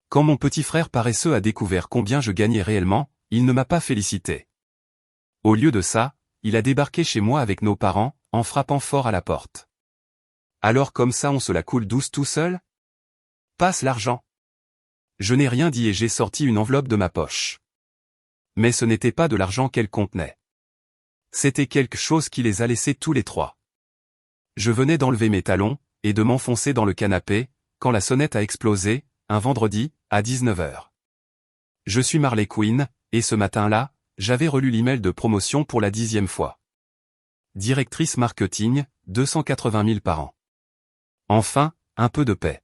Quand mon petit frère paresseux a découvert combien je gagnais réellement, il ne m'a pas félicité. Au lieu de ça, il a débarqué chez moi avec nos parents, en frappant fort à la porte. Alors comme ça on se la coule douce tout seul? Passe l'argent. Je n'ai rien dit et j'ai sorti une enveloppe de ma poche. Mais ce n'était pas de l'argent qu'elle contenait. C'était quelque chose qui les a laissés tous les trois. Je venais d'enlever mes talons, et de m'enfoncer dans le canapé, quand la sonnette a explosé, un vendredi, à 19 h. Je suis Marley Quinn, et ce matin-là, j'avais relu l'email de promotion pour la 10e fois. Directrice marketing, 280 000 par an. Enfin, un peu de paix.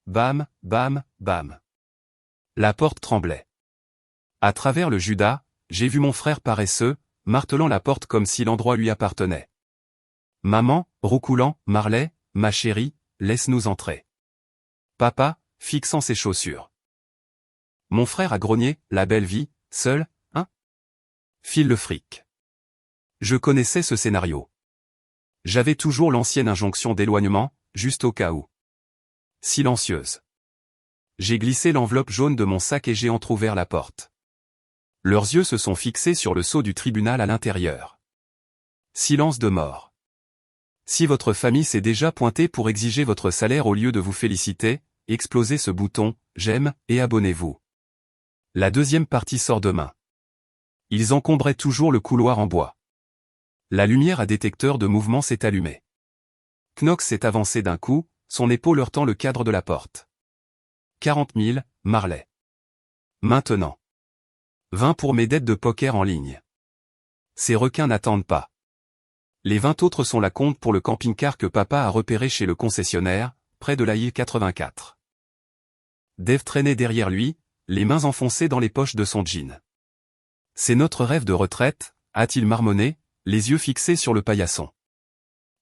Bam, bam, bam. La porte tremblait. À travers le Judas, j'ai vu mon frère paresseux, martelant la porte comme si l'endroit lui appartenait. Maman, roucoulant, Marley, ma chérie, laisse-nous entrer. Papa, fixant ses chaussures. Mon frère a grogné, la belle vie, seul, hein? File le fric. Je connaissais ce scénario. J'avais toujours l'ancienne injonction d'éloignement, juste au cas où. Silencieuse. J'ai glissé l'enveloppe jaune de mon sac et j'ai entrouvert la porte. Leurs yeux se sont fixés sur le sceau du tribunal à l'intérieur. Silence de mort. Si votre famille s'est déjà pointée pour exiger votre salaire au lieu de vous féliciter, explosez ce bouton « J'aime » et abonnez-vous. La deuxième partie sort demain. Ils encombraient toujours le couloir en bois. La lumière à détecteur de mouvement s'est allumée. Knox s'est avancé d'un coup, son épaule heurtant le cadre de la porte. 40 000, Marley. Maintenant. 20 pour mes dettes de poker en ligne. Ces requins n'attendent pas. Les 20 autres sont la compte pour le camping-car que papa a repéré chez le concessionnaire, près de l'A 84. Dave traînait derrière lui, les mains enfoncées dans les poches de son jean. C'est notre rêve de retraite, a-t-il marmonné, les yeux fixés sur le paillasson.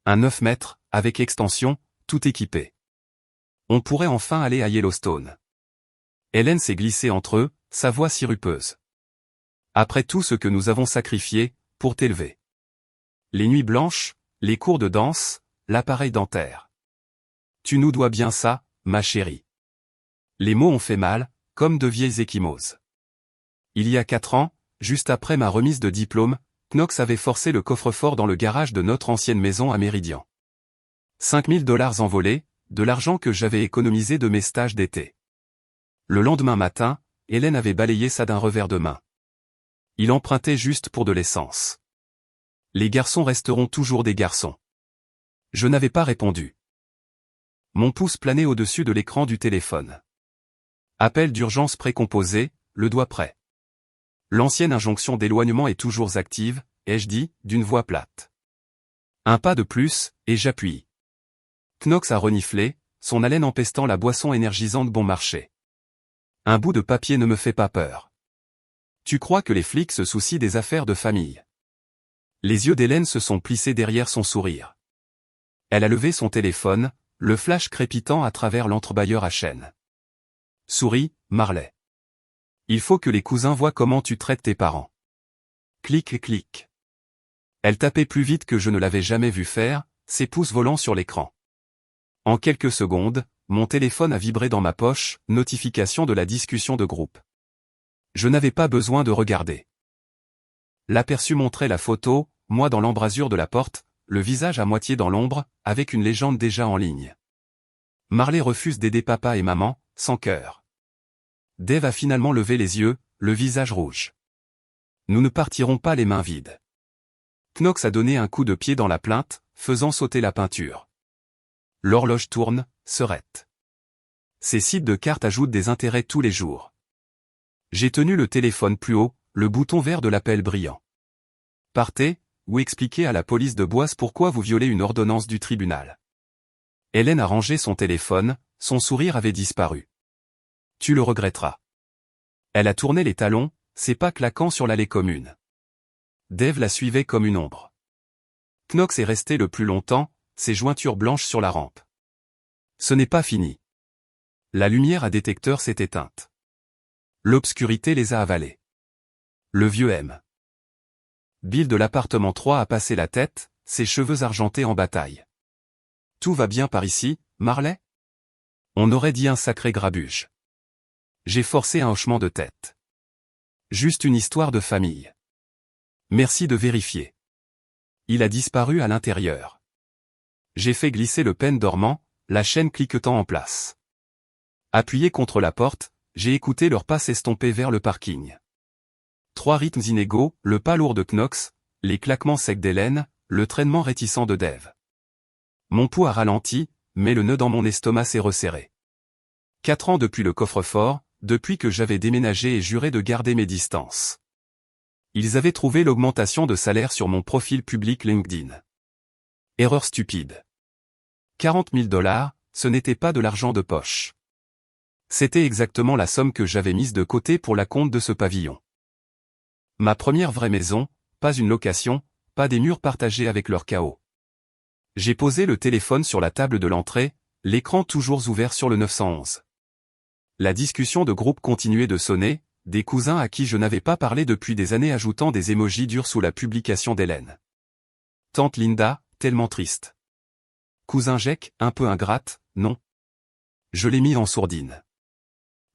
Un 9 mètres, avec extension, tout équipé. On pourrait enfin aller à Yellowstone. Hélène s'est glissée entre eux, sa voix sirupeuse. Après tout ce que nous avons sacrifié, pour t'élever. Les nuits blanches, les cours de danse, l'appareil dentaire. Tu nous dois bien ça, ma chérie. Les mots ont fait mal, comme de vieilles ecchymoses. Il y a 4 ans, juste après ma remise de diplôme, Knox avait forcé le coffre-fort dans le garage de notre ancienne maison à Méridian. 5 000 $ envolés, de l'argent que j'avais économisé de mes stages d'été. Le lendemain matin, Hélène avait balayé ça d'un revers de main. Il empruntait juste pour de l'essence. Les garçons resteront toujours des garçons. Je n'avais pas répondu. Mon pouce planait au-dessus de l'écran du téléphone. Appel d'urgence précomposé, le doigt prêt. L'ancienne injonction d'éloignement est toujours active, ai-je dit, d'une voix plate. Un pas de plus, et j'appuie. Knox a reniflé, son haleine empestant la boisson énergisante bon marché. Un bout de papier ne me fait pas peur. Tu crois que les flics se soucient des affaires de famille? Les yeux d'Hélène se sont plissés derrière son sourire. Elle a levé son téléphone, le flash crépitant à travers l'entrebâilleur à chaîne. Souris, Marley. Il faut que les cousins voient comment tu traites tes parents. Clic, clic. Elle tapait plus vite que je ne l'avais jamais vu faire, ses pouces volant sur l'écran. En quelques secondes, mon téléphone a vibré dans ma poche, notification de la discussion de groupe. Je n'avais pas besoin de regarder. L'aperçu montrait la photo, moi dans l'embrasure de la porte, le visage à moitié dans l'ombre, avec une légende déjà en ligne. Marley refuse d'aider papa et maman, sans cœur. Dave a finalement levé les yeux, le visage rouge. Nous ne partirons pas les mains vides. Knox a donné un coup de pied dans la plainte, faisant sauter la peinture. L'horloge tourne, serrette. Ces sites de cartes ajoutent des intérêts tous les jours. J'ai tenu le téléphone plus haut, le bouton vert de l'appel brillant. Partez, ou expliquez à la police de Boise pourquoi vous violez une ordonnance du tribunal. Hélène a rangé son téléphone, son sourire avait disparu. Tu le regretteras. Elle a tourné les talons, ses pas claquant sur l'allée commune. Dave la suivait comme une ombre. Knox est resté le plus longtemps, ses jointures blanches sur la rampe. Ce n'est pas fini. La lumière à détecteur s'est éteinte. L'obscurité les a avalés. Le vieux M. Bill de l'appartement 3 a passé la tête, ses cheveux argentés en bataille. Tout va bien par ici, Marley? On aurait dit un sacré grabuge. J'ai forcé un hochement de tête. Juste une histoire de famille. Merci de vérifier. Il a disparu à l'intérieur. J'ai fait glisser le pen dormant, la chaîne cliquetant en place. Appuyé contre la porte, j'ai écouté leur pas s'estomper vers le parking. 3 rythmes inégaux, le pas lourd de Knox, les claquements secs d'Hélène, le traînement réticent de Dave. Mon pouls a ralenti, mais le nœud dans mon estomac s'est resserré. 4 ans depuis le coffre-fort, depuis que j'avais déménagé et juré de garder mes distances. Ils avaient trouvé l'augmentation de salaire sur mon profil public LinkedIn. Erreur stupide. 40 000 $, ce n'était pas de l'argent de poche. C'était exactement la somme que j'avais mise de côté pour la compte de ce pavillon. Ma première vraie maison, pas une location, pas des murs partagés avec leur chaos. J'ai posé le téléphone sur la table de l'entrée, l'écran toujours ouvert sur le 911. La discussion de groupe continuait de sonner, des cousins à qui je n'avais pas parlé depuis des années ajoutant des émojis durs sous la publication d'Hélène. Tante Linda, tellement triste. Cousin Jack, un peu ingrate, non. Je l'ai mis en sourdine.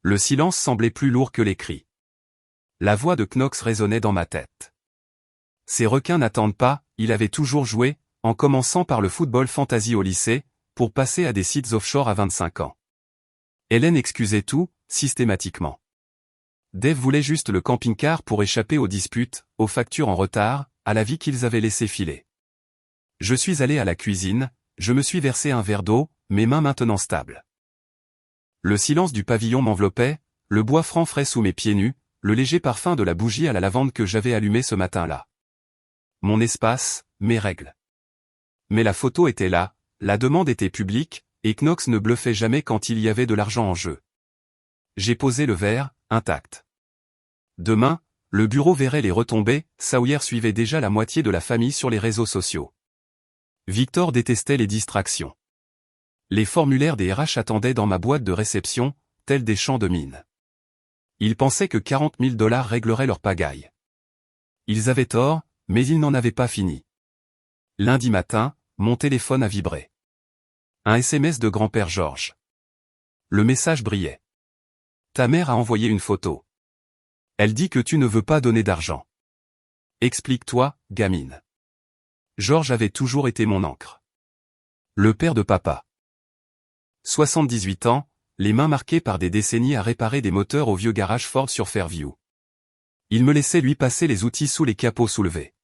Le silence semblait plus lourd que les cris. La voix de Knox résonnait dans ma tête. Ces requins n'attendent pas, il avait toujours joué, en commençant par le football fantasy au lycée, pour passer à des sites offshore à 25 ans. Hélène excusait tout, systématiquement. Dave voulait juste le camping-car pour échapper aux disputes, aux factures en retard, à la vie qu'ils avaient laissé filer. Je suis allé à la cuisine, je me suis versé un verre d'eau, mes mains maintenant stables. Le silence du pavillon m'enveloppait, le bois franc frais sous mes pieds nus, le léger parfum de la bougie à la lavande que j'avais allumée ce matin-là. Mon espace, mes règles. Mais la photo était là, la demande était publique, et Knox ne bluffait jamais quand il y avait de l'argent en jeu. J'ai posé le verre, intact. Demain, le bureau verrait les retombées, Sawyer suivait déjà la moitié de la famille sur les réseaux sociaux. Victor détestait les distractions. Les formulaires des RH attendaient dans ma boîte de réception, tels des champs de mines. Ils pensaient que 40 000 $ régleraient leur pagaille. Ils avaient tort, mais ils n'en avaient pas fini. Lundi matin, mon téléphone a vibré. Un SMS de grand-père Georges. Le message brillait. Ta mère a envoyé une photo. Elle dit que tu ne veux pas donner d'argent. Explique-toi, gamine. Georges avait toujours été mon ancre. Le père de papa. 78 ans, les mains marquées par des décennies à réparer des moteurs au vieux garage Ford sur Fairview. Il me laissait lui passer les outils sous les capots soulevés.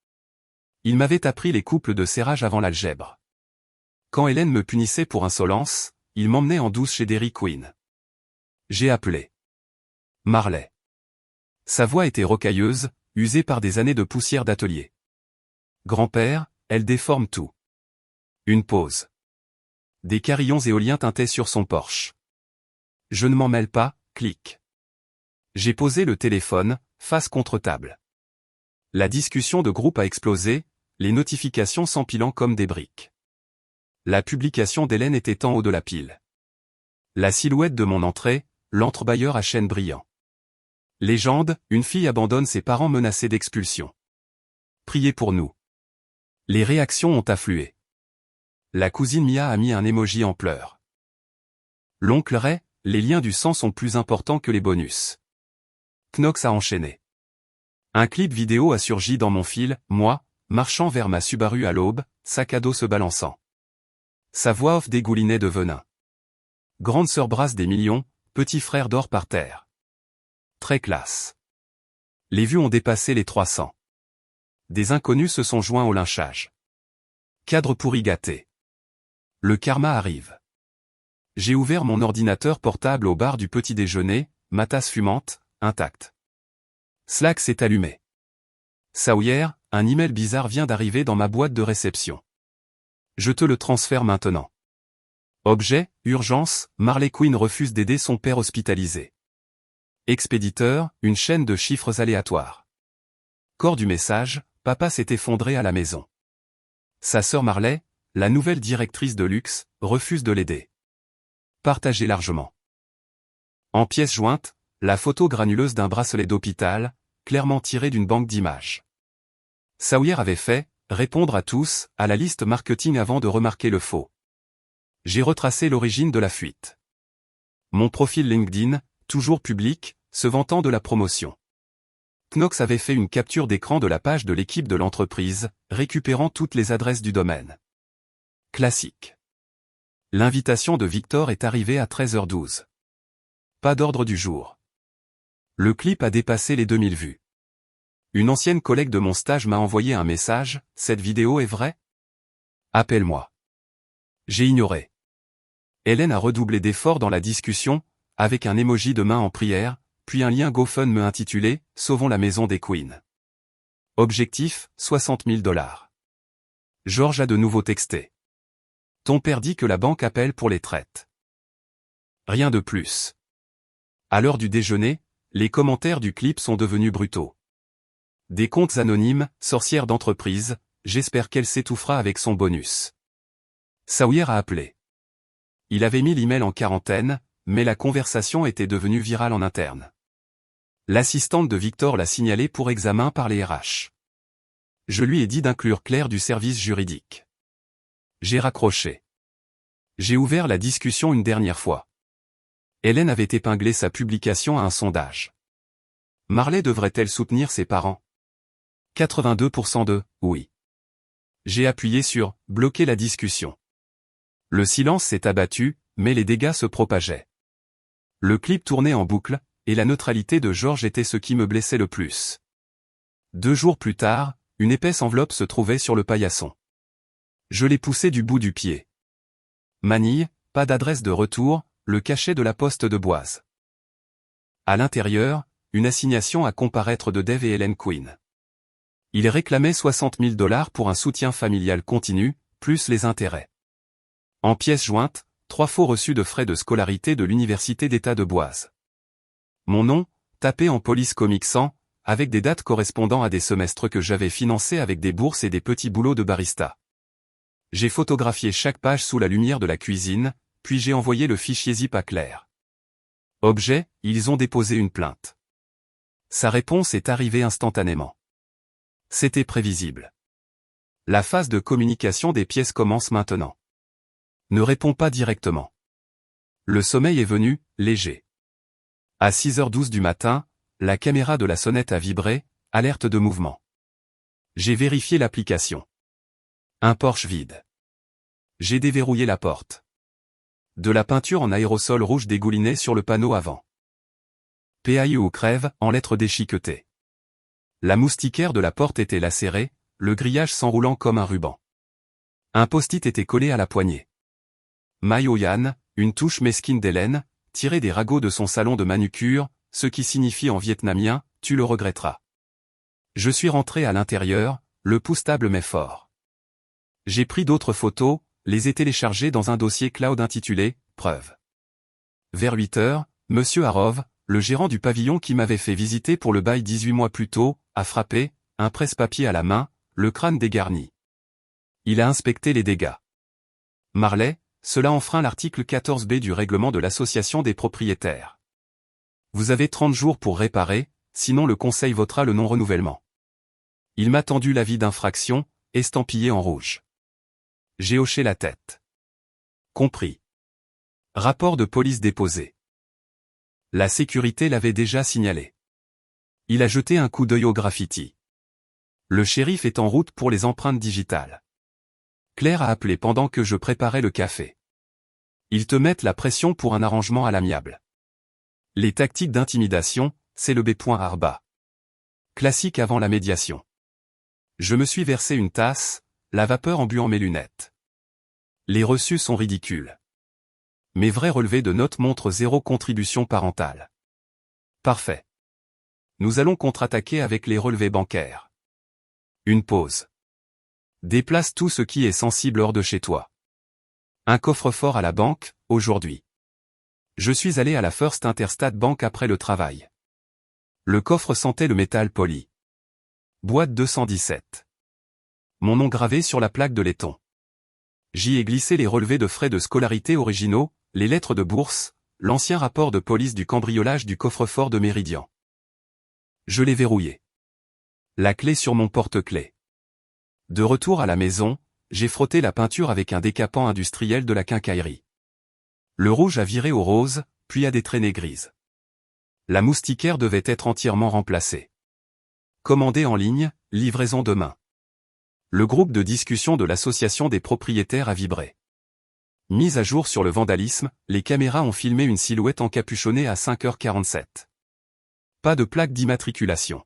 Il m'avait appris les couples de serrage avant l'algèbre. Quand Hélène me punissait pour insolence, il m'emmenait en douce chez Dairy Queen. J'ai appelé Marley. Sa voix était rocailleuse, usée par des années de poussière d'atelier. Grand-père, elle déforme tout. Une pause. Des carillons éoliens tintaient sur son porche. Je ne m'en mêle pas, clic. J'ai posé le téléphone, face contre table. La discussion de groupe a explosé, les notifications s'empilant comme des briques. La publication d'Hélène était en haut de la pile. La silhouette de mon entrée, l'entrebâilleur à chaîne brillant. Légende, une fille abandonne ses parents menacés d'expulsion. Priez pour nous. Les réactions ont afflué. La cousine Mia a mis un emoji en pleurs. L'oncle Ray, les liens du sang sont plus importants que les bonus. Knox a enchaîné. Un clip vidéo a surgi dans mon fil, moi, marchant vers ma Subaru à l'aube, sac à dos se balançant. Sa voix off dégoulinait de venin. Grande sœur brasse des millions, petit frère dort par terre. Très classe. Les vues ont dépassé les 300. Des inconnus se sont joints au lynchage. Cadre pourri gâté. Le karma arrive. J'ai ouvert mon ordinateur portable au bar du petit déjeuner, ma tasse fumante, intacte. Slack s'est allumé. Sawyer, un email bizarre vient d'arriver dans ma boîte de réception. Je te le transfère maintenant. Objet, urgence, Marley Quinn refuse d'aider son père hospitalisé. Expéditeur, une chaîne de chiffres aléatoires. Corps du message, papa s'est effondré à la maison. Sa sœur Marley, la nouvelle directrice de luxe, refuse de l'aider. Partagez largement. En pièce jointe, la photo granuleuse d'un bracelet d'hôpital, clairement tiré d'une banque d'images. Sawyer avait fait, répondre à tous, à la liste marketing avant de remarquer le faux. J'ai retracé l'origine de la fuite. Mon profil LinkedIn, toujours public, se vantant de la promotion. Knox avait fait une capture d'écran de la page de l'équipe de l'entreprise, récupérant toutes les adresses du domaine. Classique. L'invitation de Victor est arrivée à 13h12. Pas d'ordre du jour. Le clip a dépassé les 2000 vues. Une ancienne collègue de mon stage m'a envoyé un message, « Cette vidéo est vraie ? Appelle-moi. » J'ai ignoré. Hélène a redoublé d'efforts dans la discussion, avec un emoji de main en prière, puis un lien GoFundMe intitulé « Sauvons la maison des Queens ». Objectif, 60 000 $. George a de nouveau texté. Ton père dit que la banque appelle pour les traites. Rien de plus. À l'heure du déjeuner, les commentaires du clip sont devenus brutaux. Des comptes anonymes, sorcière d'entreprise, j'espère qu'elle s'étouffera avec son bonus. Sawyer a appelé. Il avait mis l'email en quarantaine, mais la conversation était devenue virale en interne. L'assistante de Victor l'a signalé pour examen par les RH. Je lui ai dit d'inclure Claire du service juridique. J'ai raccroché. J'ai ouvert la discussion une dernière fois. Hélène avait épinglé sa publication à un sondage. Marley devrait-elle soutenir ses parents ? 82% de « oui ». J'ai appuyé sur « bloquer la discussion ». Le silence s'est abattu, mais les dégâts se propageaient. Le clip tournait en boucle, et la neutralité de George était ce qui me blessait le plus. 2 jours plus tard, une épaisse enveloppe se trouvait sur le paillasson. Je l'ai poussé du bout du pied. Manille, pas d'adresse de retour, le cachet de la poste de Boise. À l'intérieur, une assignation à comparaître de Dave et Helen Quinn. Ils réclamaient 60 000 $ pour un soutien familial continu, plus les intérêts. En pièces jointes, 3 faux reçus de frais de scolarité de l'Université d'État de Boise. Mon nom, tapé en police comique 100, avec des dates correspondant à des semestres que j'avais financés avec des bourses et des petits boulots de barista. J'ai photographié chaque page sous la lumière de la cuisine, puis j'ai envoyé le fichier zip à Claire. Objet, ils ont déposé une plainte. Sa réponse est arrivée instantanément. C'était prévisible. La phase de communication des pièces commence maintenant. Ne réponds pas directement. Le sommeil est venu, léger. À 6h12 du matin, la caméra de la sonnette a vibré, alerte de mouvement. J'ai vérifié l'application. Un Porsche vide. J'ai déverrouillé la porte. De la peinture en aérosol rouge dégoulinait sur le panneau avant. PAI ou crève, en lettres déchiquetées. La moustiquaire de la porte était lacérée, le grillage s'enroulant comme un ruban. Un post-it était collé à la poignée. Mai Oyan, une touche mesquine d'Hélène, tirée des ragots de son salon de manucure, ce qui signifie en vietnamien, tu le regretteras. Je suis rentré à l'intérieur, le pouce stable mais fort. J'ai pris d'autres photos, les ai téléchargées dans un dossier cloud intitulé « Preuve ». Vers 8h, Monsieur Harov, le gérant du pavillon qui m'avait fait visiter pour le bail 18 mois plus tôt, a frappé, un presse-papier à la main, le crâne dégarni. Il a inspecté les dégâts. Marley, cela enfreint l'article 14b du règlement de l'association des propriétaires. Vous avez 30 jours pour réparer, sinon le conseil votera le non-renouvellement. Il m'a tendu l'avis d'infraction, estampillé en rouge. J'ai hoché la tête. Compris. Rapport de police déposé. La sécurité l'avait déjà signalé. Il a jeté un coup d'œil au graffiti. Le shérif est en route pour les empreintes digitales. Claire a appelé pendant que je préparais le café. Ils te mettent la pression pour un arrangement à l'amiable. Les tactiques d'intimidation, c'est le B.Arba. Classique avant la médiation. Je me suis versé une tasse, la vapeur embuant mes lunettes. Les reçus sont ridicules. Mes vrais relevés de notes montrent 0 contribution parentale. Parfait. Nous allons contre-attaquer avec les relevés bancaires. Une pause. Déplace tout ce qui est sensible hors de chez toi. Un coffre-fort à la banque, aujourd'hui. Je suis allé à la First Interstate Bank après le travail. Le coffre sentait le métal poli. Boîte 217. Mon nom gravé sur la plaque de laiton. J'y ai glissé les relevés de frais de scolarité originaux, les lettres de bourse, l'ancien rapport de police du cambriolage du coffre-fort de Méridian. Je l'ai verrouillé. La clé sur mon porte-clés. De retour à la maison, j'ai frotté la peinture avec un décapant industriel de la quincaillerie. Le rouge a viré au rose, puis à des traînées grises. La moustiquaire devait être entièrement remplacée. Commandée en ligne, livraison demain. Le groupe de discussion de l'association des propriétaires a vibré. Mise à jour sur le vandalisme, les caméras ont filmé une silhouette encapuchonnée à 5h47. Pas de plaque d'immatriculation.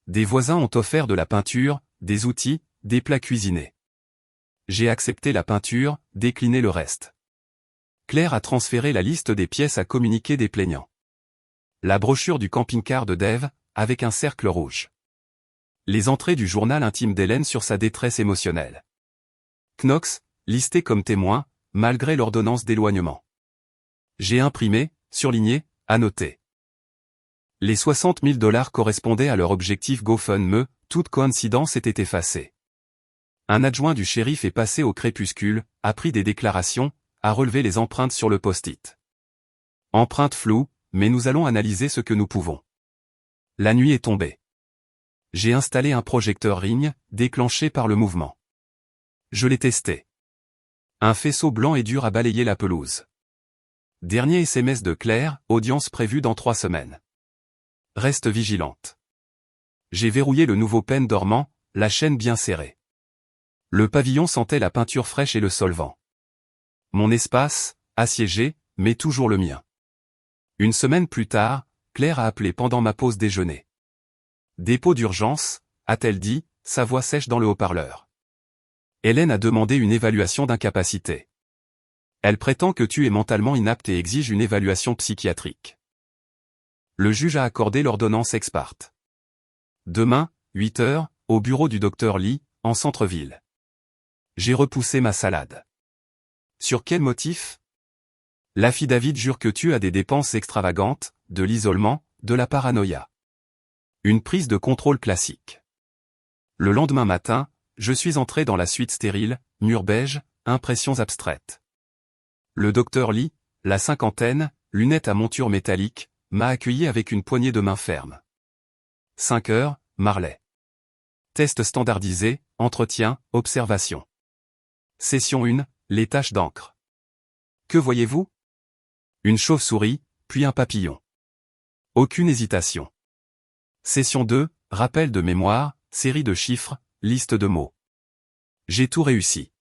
Des voisins ont offert de la peinture, des outils, des plats cuisinés. J'ai accepté la peinture, décliné le reste. Claire a transféré la liste des pièces à communiquer des plaignants. La brochure du camping-car de Dave, avec un cercle rouge. Les entrées du journal intime d'Hélène sur sa détresse émotionnelle. Knox, listé comme témoin, malgré l'ordonnance d'éloignement. J'ai imprimé, surligné, annoté. Les 60 000 $ correspondaient à leur objectif GoFundMe, toute coïncidence était effacée. Un adjoint du shérif est passé au crépuscule, a pris des déclarations, a relevé les empreintes sur le post-it. Empreintes floues, mais nous allons analyser ce que nous pouvons. La nuit est tombée. J'ai installé un projecteur Ring, déclenché par le mouvement. Je l'ai testé. Un faisceau blanc et dur a balayé la pelouse. Dernier SMS de Claire, audience prévue dans 3 semaines. Reste vigilante. J'ai verrouillé le nouveau pen dormant, la chaîne bien serrée. Le pavillon sentait la peinture fraîche et le solvant. Mon espace, assiégé, mais toujours le mien. Une semaine plus tard, Claire a appelé pendant ma pause déjeuner. Dépôt d'urgence, a-t-elle dit, sa voix sèche dans le haut-parleur. Hélène a demandé une évaluation d'incapacité. Elle prétend que tu es mentalement inapte et exige une évaluation psychiatrique. Le juge a accordé l'ordonnance ex parte. Demain, 8h, au bureau du docteur Lee, en centre-ville. J'ai repoussé ma salade. Sur quel motif? L'affidavit jure que tu as des dépenses extravagantes, de l'isolement, de la paranoïa. Une prise de contrôle classique. Le lendemain matin, je suis entré dans la suite stérile, mur beige, impressions abstraites. Le docteur Lee, la cinquantaine, lunettes à monture métallique, m'a accueilli avec une poignée de main ferme. 5 heures, Marley. Test standardisé, entretien, observation. Session 1, les taches d'encre. Que voyez-vous? Une chauve-souris, puis un papillon. Aucune hésitation. Session 2, rappel de mémoire, série de chiffres, liste de mots. J'ai tout réussi.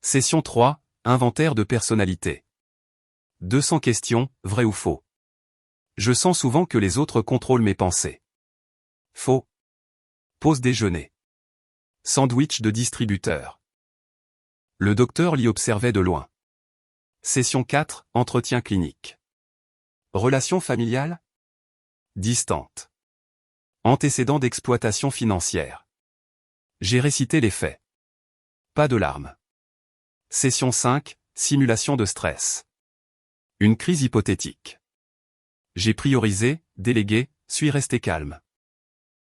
Session 3, inventaire de personnalité. 200 questions, vrai ou faux. Je sens souvent que les autres contrôlent mes pensées. Faux. Pause déjeuner. Sandwich de distributeur. Le docteur l'y observait de loin. Session 4, entretien clinique. Relation familiale? Distante. Antécédent d'exploitation financière. J'ai récité les faits. Pas de larmes. Session 5, simulation de stress. Une crise hypothétique. J'ai priorisé, délégué, suis resté calme.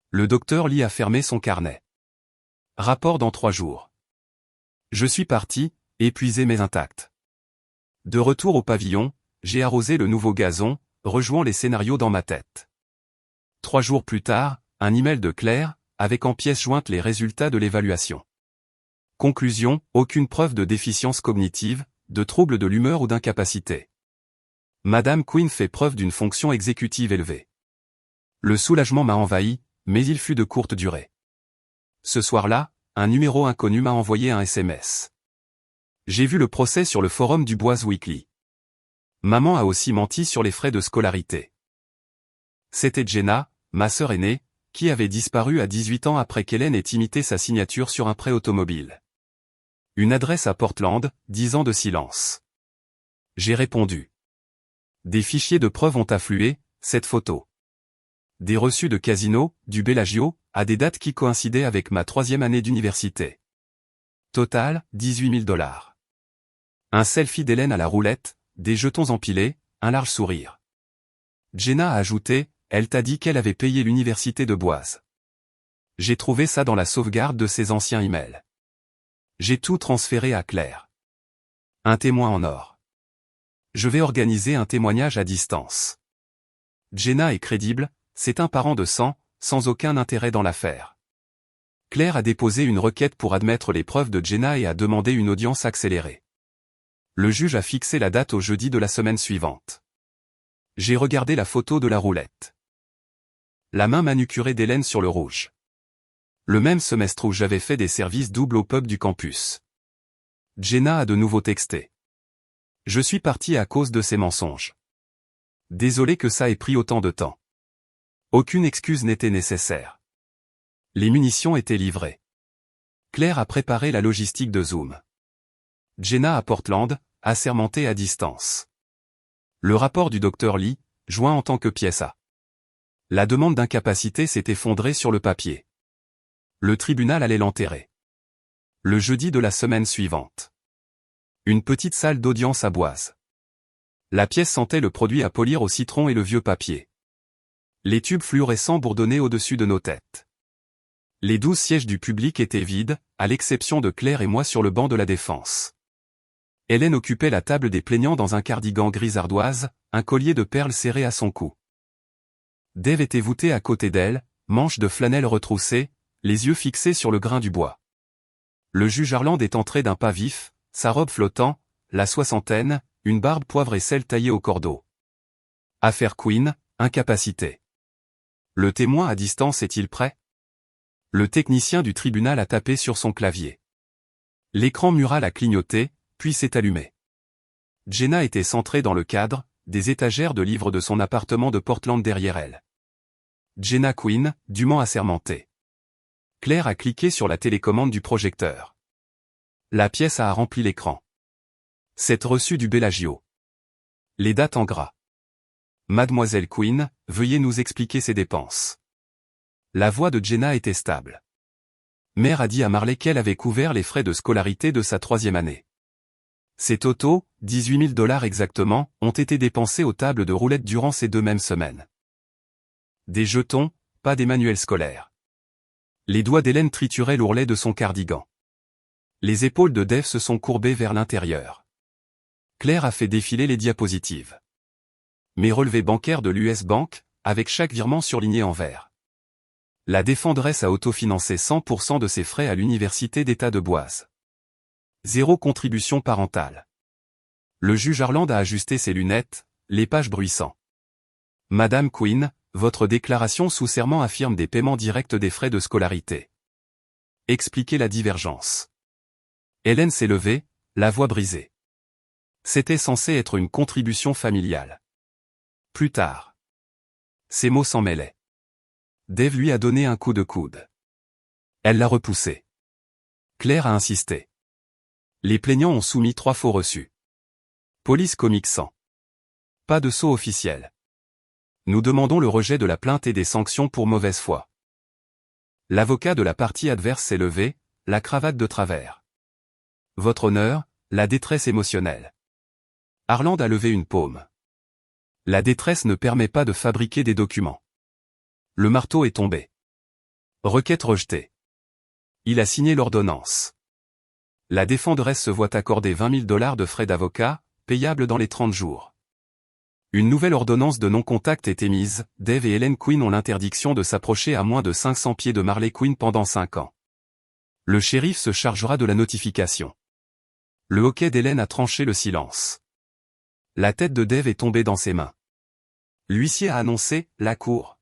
Le docteur Lee a fermé son carnet. Rapport dans 3 jours. Je suis parti, épuisé mais intact. De retour au pavillon, j'ai arrosé le nouveau gazon, rejouant les scénarios dans ma tête. 3 jours plus tard, un email de Claire, avec en pièces jointes les résultats de l'évaluation. Conclusion, aucune preuve de déficience cognitive, de trouble de l'humeur ou d'incapacité. Madame Quinn fait preuve d'une fonction exécutive élevée. Le soulagement m'a envahi, mais il fut de courte durée. Ce soir-là, un numéro inconnu m'a envoyé un SMS. J'ai vu le procès sur le forum du Boise Weekly. Maman a aussi menti sur les frais de scolarité. C'était Jenna, ma sœur aînée, qui avait disparu à 18 ans après qu'Hélène ait imité sa signature sur un prêt automobile. Une adresse à Portland, 10 ans de silence. J'ai répondu. Des fichiers de preuves ont afflué, cette photo. Des reçus de casino, du Bellagio, à des dates qui coïncidaient avec ma 3e année d'université. Total, 18 000 $. Un selfie d'Hélène à la roulette, des jetons empilés, un large sourire. Jenna a ajouté, elle t'a dit qu'elle avait payé l'université de Boise. J'ai trouvé ça dans la sauvegarde de ses anciens emails. J'ai tout transféré à Claire. Un témoin en or. Je vais organiser un témoignage à distance. Jenna est crédible, c'est un parent de sang, sans aucun intérêt dans l'affaire. Claire a déposé une requête pour admettre les preuves de Jenna et a demandé une audience accélérée. Le juge a fixé la date au jeudi de la semaine suivante. J'ai regardé la photo de la roulette. La main manucurée d'Hélène sur le rouge. Le même semestre où j'avais fait des services doubles au pub du campus. Jenna a de nouveau texté. Je suis parti à cause de ces mensonges. Désolé que ça ait pris autant de temps. Aucune excuse n'était nécessaire. Les munitions étaient livrées. Claire a préparé la logistique de Zoom. Jenna à Portland, assermentée à distance. Le rapport du docteur Lee, joint en tant que pièce A. La demande d'incapacité s'est effondrée sur le papier. Le tribunal allait l'enterrer. Le jeudi de la semaine suivante. Une petite salle d'audience à Boise. La pièce sentait le produit à polir au citron et le vieux papier. Les tubes fluorescents bourdonnaient au-dessus de nos têtes. Les 12 sièges du public étaient vides, à l'exception de Claire et moi sur le banc de la défense. Hélène occupait la table des plaignants dans un cardigan gris ardoise, un collier de perles serré à son cou. Dave était voûté à côté d'elle, manches de flanelle retroussées, les yeux fixés sur le grain du bois. Le juge Harland est entré d'un pas vif, sa robe flottant, la soixantaine, une barbe poivre et sel taillée au cordeau. Affaire Quinn, incapacité. Le témoin à distance est-il prêt? Le technicien du tribunal a tapé sur son clavier. L'écran mural a clignoté, puis s'est allumé. Jenna était centrée dans le cadre, des étagères de livres de son appartement de Portland derrière elle. Jenna Quinn, dûment assermentée. Claire a cliqué sur la télécommande du projecteur. La pièce a rempli l'écran. C'est reçu du Bellagio. Les dates en gras. Mademoiselle Quinn, veuillez nous expliquer ses dépenses. La voix de Jenna était stable. Mère a dit à Marley qu'elle avait couvert les frais de scolarité de sa 3e année. Ces totaux, $18 000 exactement, ont été dépensés aux tables de roulette durant ces 2 mêmes semaines. Des jetons, pas des manuels scolaires. Les doigts d'Hélène trituraient l'ourlet de son cardigan. Les épaules de Dave se sont courbées vers l'intérieur. Claire a fait défiler les diapositives. Mes relevés bancaires de l'US Bank, avec chaque virement surligné en vert. La défendresse a autofinancé 100% de ses frais à l'université d'État de Boise. 0 contribution parentale. Le juge Harland a ajusté ses lunettes, les pages bruissant. Madame Quinn, votre déclaration sous serment affirme des paiements directs des frais de scolarité. Expliquez la divergence. Hélène s'est levée, la voix brisée. C'était censé être une contribution familiale. Plus tard. Ces mots s'en mêlaient. Dave lui a donné un coup de coude. Elle l'a repoussé. Claire a insisté. Les plaignants ont soumis 3 faux reçus. Police comique 100. Pas de sceau officiel. Nous demandons le rejet de la plainte et des sanctions pour mauvaise foi. L'avocat de la partie adverse s'est levé, la cravate de travers. Votre honneur, la détresse émotionnelle. Harland a levé une paume. La détresse ne permet pas de fabriquer des documents. Le marteau est tombé. Requête rejetée. Il a signé l'ordonnance. La défenderesse se voit accorder $20 000 de frais d'avocat, payables dans les 30 jours. Une nouvelle ordonnance de non-contact est émise, Dave et Hélène Quinn ont l'interdiction de s'approcher à moins de 500 pieds de Marley Quinn pendant 5 ans. Le shérif se chargera de la notification. Le hoquet d'Hélène a tranché le silence. La tête de Dave est tombée dans ses mains. L'huissier a annoncé « la cour ».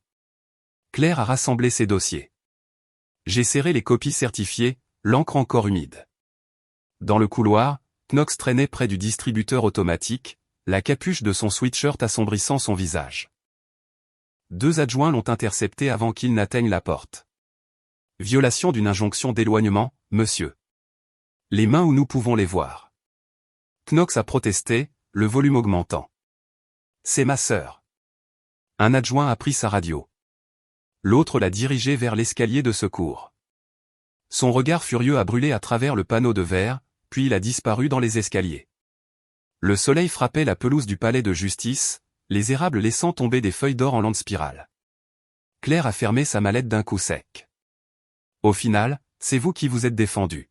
Claire a rassemblé ses dossiers. J'ai serré les copies certifiées, l'encre encore humide. Dans le couloir, Knox traînait près du distributeur automatique, la capuche de son sweatshirt assombrissant son visage. 2 adjoints l'ont intercepté avant qu'il n'atteigne la porte. Violation d'une injonction d'éloignement, monsieur. Les mains où nous pouvons les voir. Knox a protesté, le volume augmentant. C'est ma sœur. Un adjoint a pris sa radio. L'autre l'a dirigé vers l'escalier de secours. Son regard furieux a brûlé à travers le panneau de verre, puis il a disparu dans les escaliers. Le soleil frappait la pelouse du palais de justice, les érables laissant tomber des feuilles d'or en lente spirale. Claire a fermé sa mallette d'un coup sec. Au final, c'est vous qui vous êtes défendu.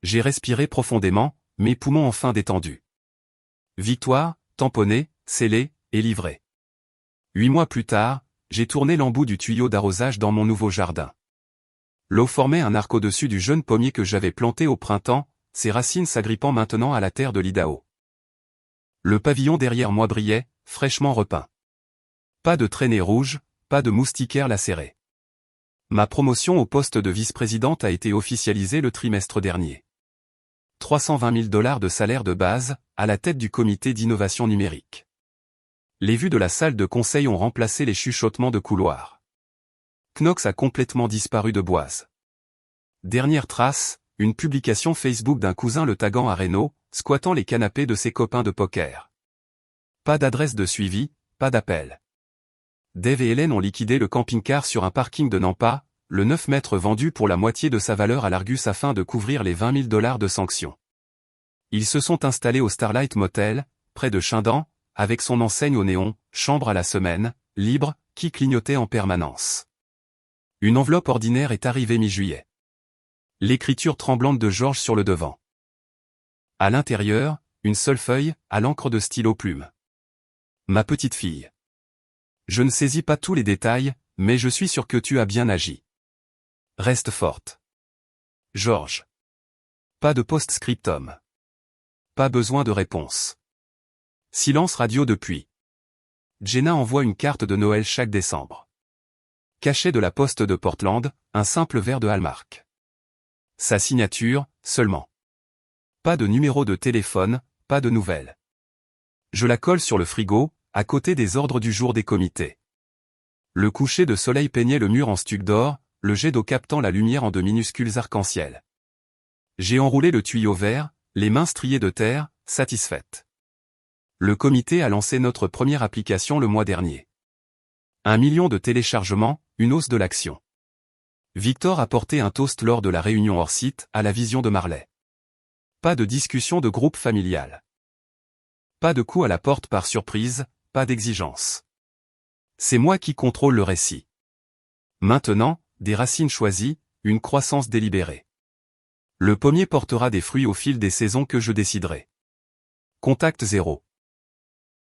J'ai respiré profondément, mes poumons enfin détendus. Victoire, tamponnée, scellée, et livrée. 8 mois plus tard, j'ai tourné l'embout du tuyau d'arrosage dans mon nouveau jardin. L'eau formait un arc au-dessus du jeune pommier que j'avais planté au printemps, ses racines s'agrippant maintenant à la terre de l'Idaho. Le pavillon derrière moi brillait, fraîchement repeint. Pas de traînées rouges, pas de moustiquaires lacérés. Ma promotion au poste de vice-présidente a été officialisée le trimestre dernier. 320 000 $ de salaire de base, à la tête du comité d'innovation numérique. Les vues de la salle de conseil ont remplacé les chuchotements de couloir. Knox a complètement disparu de Boise. Dernière trace, une publication Facebook d'un cousin le taguant à Reno, squattant les canapés de ses copains de poker. Pas d'adresse de suivi, pas d'appel. Dave et Hélène ont liquidé le camping-car sur un parking de Nampa, le 9 mètres vendu pour la moitié de sa valeur à l'Argus afin de couvrir les 20 000 $ de sanctions. Ils se sont installés au Starlight Motel, près de Chindan, avec son enseigne au néon, chambre à la semaine, libre, qui clignotait en permanence. Une enveloppe ordinaire est arrivée mi-juillet. L'écriture tremblante de Georges sur le devant. À l'intérieur, une seule feuille, à l'encre de stylo plume. Ma petite fille. Je ne saisis pas tous les détails, mais je suis sûr que tu as bien agi. Reste forte. Georges. Pas de post-scriptum. Pas besoin de réponse. Silence radio depuis. Jenna envoie une carte de Noël chaque décembre. Cachet de la poste de Portland, un simple verre de Hallmark. Sa signature, seulement. Pas de numéro de téléphone, pas de nouvelles. Je la colle sur le frigo, à côté des ordres du jour des comités. Le coucher de soleil peignait le mur en stuc d'or, le jet d'eau captant la lumière en de minuscules arcs-en-ciel. J'ai enroulé le tuyau vert, les mains striées de terre, satisfaite. Le comité a lancé notre première application le mois dernier. 1 million de téléchargements, une hausse de l'action. Victor a porté un toast lors de la réunion hors site, à la vision de Marley. Pas de discussion de groupe familial. Pas de coup à la porte par surprise, pas d'exigence. C'est moi qui contrôle le récit. Maintenant, des racines choisies, une croissance délibérée. Le pommier portera des fruits au fil des saisons que je déciderai. Contact 0.